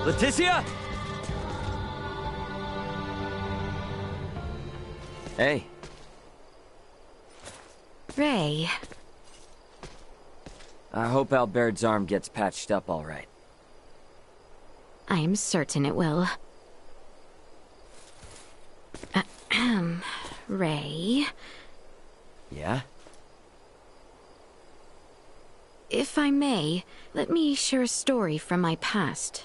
Leticia? Hey. Ray. I hope Albert's arm gets patched up all right. I am certain it will. Ray? Yeah? If I may, let me share a story from my past.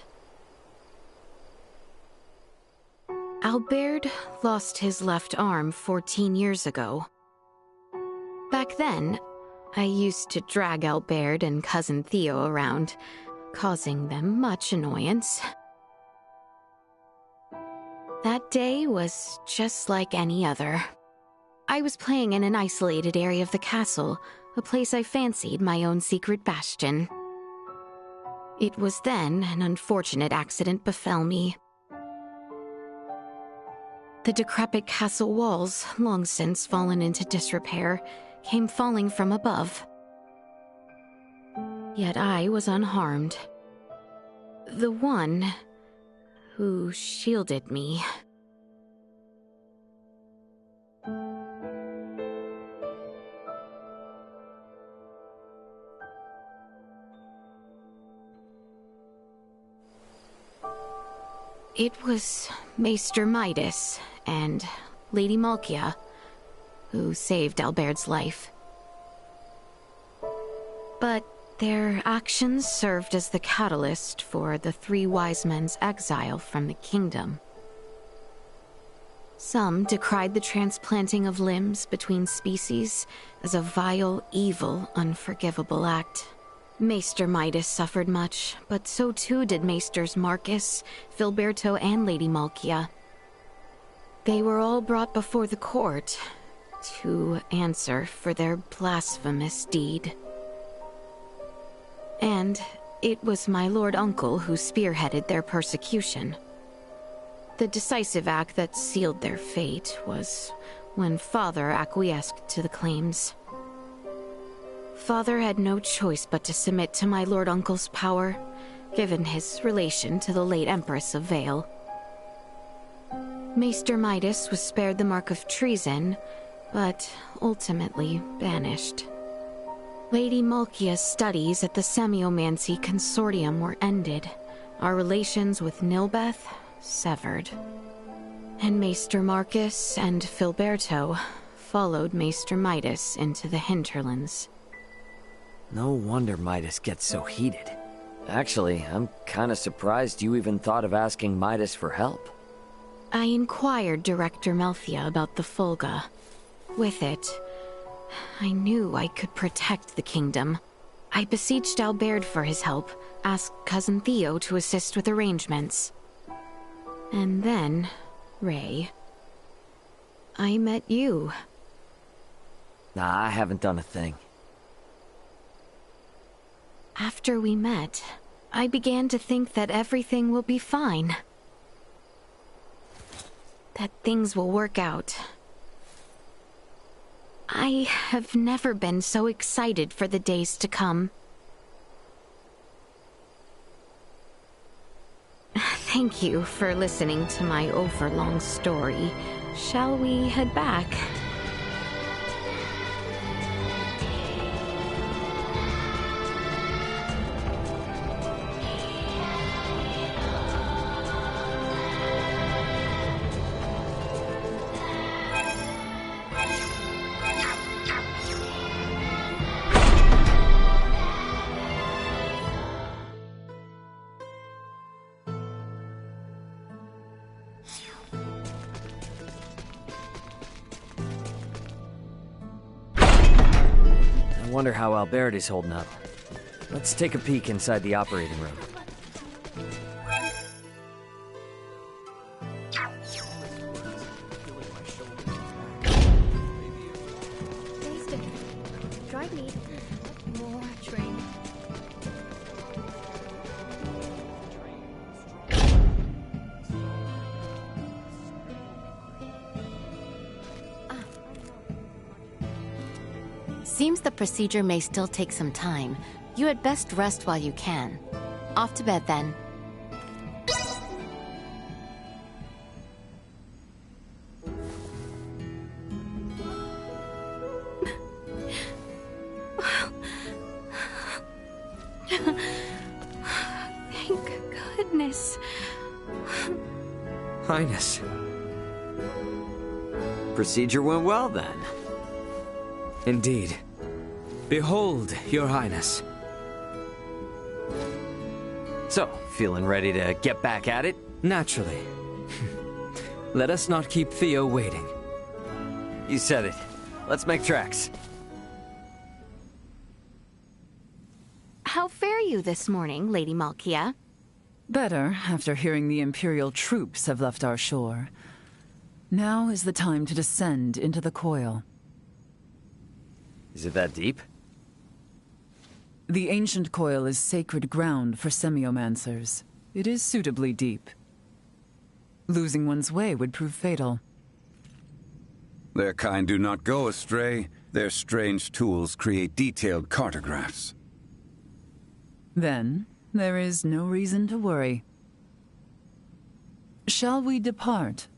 Albert lost his left arm 14 years ago. Back then, I used to drag Albert and Cousin Theo around, causing them much annoyance. That day was just like any other. I was playing in an isolated area of the castle, a place I fancied my own secret bastion. It was then an unfortunate accident befell me. The decrepit castle walls, long since fallen into disrepair, came falling from above. Yet I was unharmed. The one who shielded me. It was Maester Midas and Lady Malkia who saved Albert's life. But their actions served as the catalyst for the three wise men's exile from the kingdom. Some decried the transplanting of limbs between species as a vile, evil, unforgivable act. Maester Midas suffered much, but so too did Maesters Marcus, Filberto, and Lady Malkia. They were all brought before the court to answer for their blasphemous deed. And it was my Lord Uncle who spearheaded their persecution. The decisive act that sealed their fate was when Father acquiesced to the claims. Father had no choice but to submit to my Lord Uncle's power, given his relation to the late Empress of Vale. Maester Midas was spared the mark of treason, but ultimately banished. Lady Malkia's studies at the Semiomancy Consortium were ended, our relations with Nilbeth severed. And Maester Marcus and Filberto followed Maester Midas into the hinterlands. No wonder Midas gets so heated. Actually, I'm kinda surprised you even thought of asking Midas for help. I inquired Director Melthia about the Fulga. With it, I knew I could protect the kingdom. I beseeched Albert for his help, asked Cousin Theo to assist with arrangements. And then, Ray, I met you. Nah, I haven't done a thing. After we met, I began to think that everything will be fine. That things will work out. I have never been so excited for the days to come. Thank you for listening to my overlong story. Shall we head back? I wonder how Albert is holding up. Let's take a peek inside the operating room. Drive me. More train. Seems the procedure may still take some time. You had best rest while you can. Off to bed, then. Thank goodness. Highness. Procedure went well, then. Indeed. Behold, Your Highness. So, feeling ready to get back at it? Naturally. Let us not keep Theo waiting. You said it. Let's make tracks. How fare you this morning, Lady Malkia? Better, after hearing the Imperial troops have left our shore. Now is the time to descend into the coil. Is it that deep? The ancient coil is sacred ground for semiomancers. It is suitably deep. Losing one's way would prove fatal. Their kind do not go astray. Their strange tools create detailed cartographs. Then, there is no reason to worry. Shall we depart?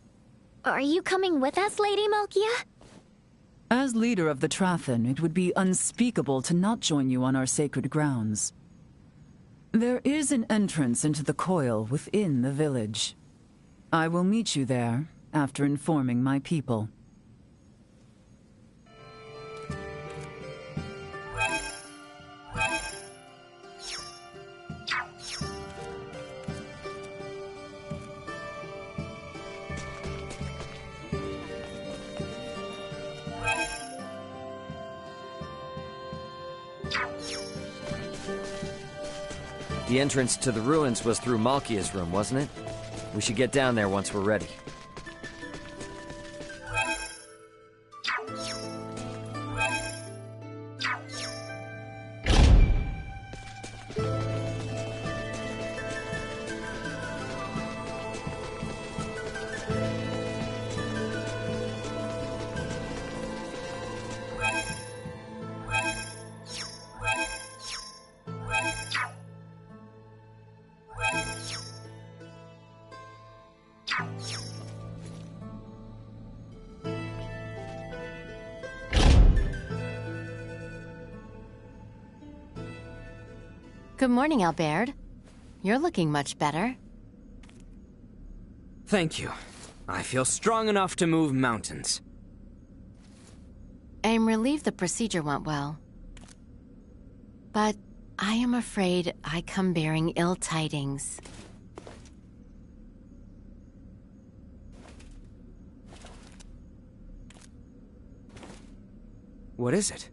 Are you coming with us, Lady Malkia? As leader of the Trathen, it would be unspeakable to not join you on our sacred grounds. There is an entrance into the coil within the village. I will meet you there after informing my people. The entrance to the ruins was through Malkia's room, wasn't it? We should get down there once we're ready. Good morning, Albert. You're looking much better. Thank you. I feel strong enough to move mountains. I'm relieved the procedure went well. But I am afraid I come bearing ill tidings. What is it?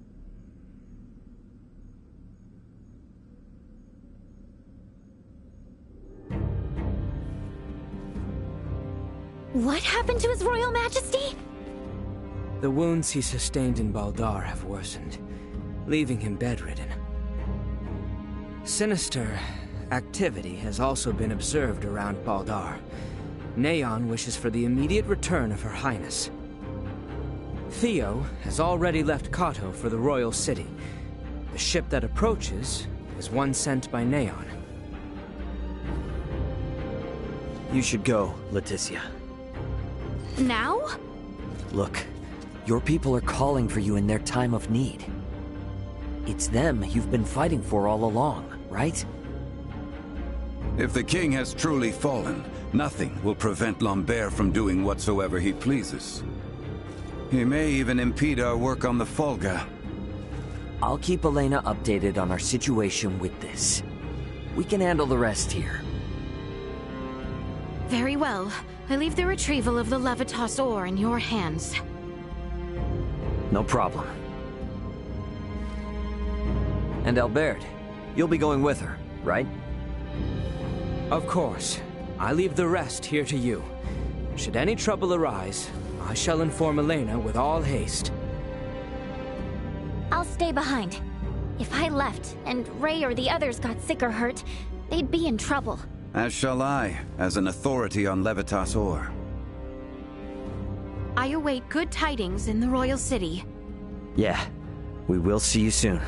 What happened to His Royal Majesty? The wounds he sustained in Baldar have worsened, leaving him bedridden. Sinister activity has also been observed around Baldar. Neon wishes for the immediate return of Her Highness. Theo has already left Kato for the Royal City. The ship that approaches is one sent by Neon. You should go, Leticia. Now? Look, your people are calling for you in their time of need. It's them you've been fighting for all along, right? If the king has truly fallen, nothing will prevent Lambert from doing whatsoever he pleases. He may even impede our work on the Folga. I'll keep Elena updated on our situation with this. We can handle the rest here. Very well. I leave the retrieval of the Levitas ore in your hands. No problem. And Albert, you'll be going with her, right? Of course. I leave the rest here to you. Should any trouble arise, I shall inform Elena with all haste. I'll stay behind. If I left, and Ray or the others got sick or hurt, they'd be in trouble. As shall I, as an authority on Levitas ore. I await good tidings in the Royal City. Yeah, we will see you soon.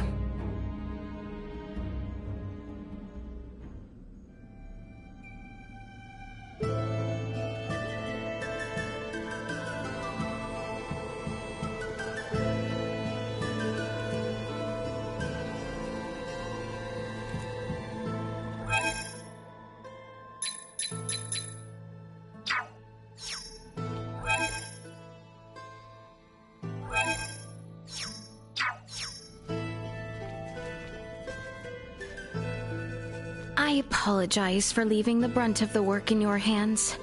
I apologize for leaving the brunt of the work in your hands.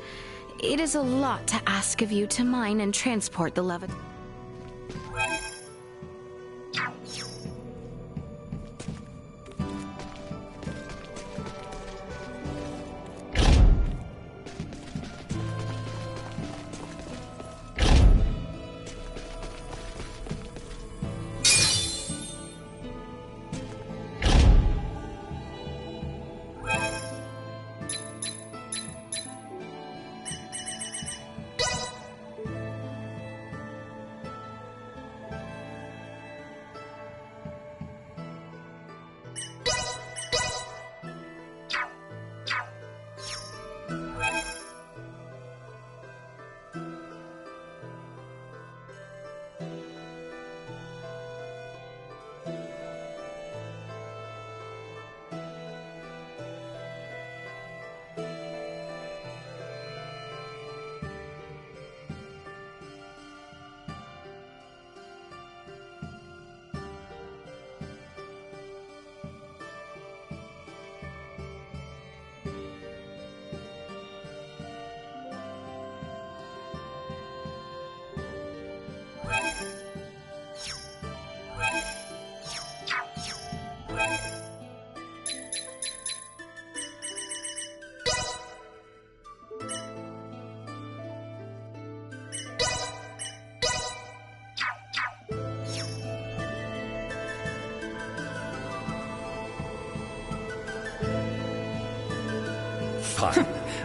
It is a lot to ask of you to mine and transport the Levitas.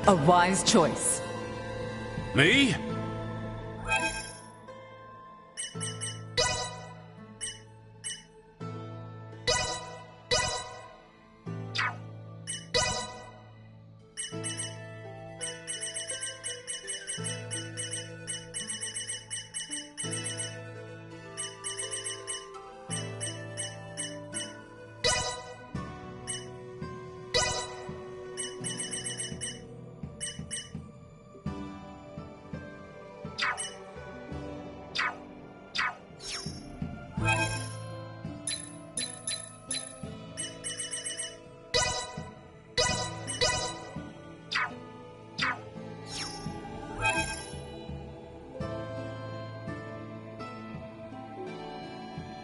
A wise choice. Me?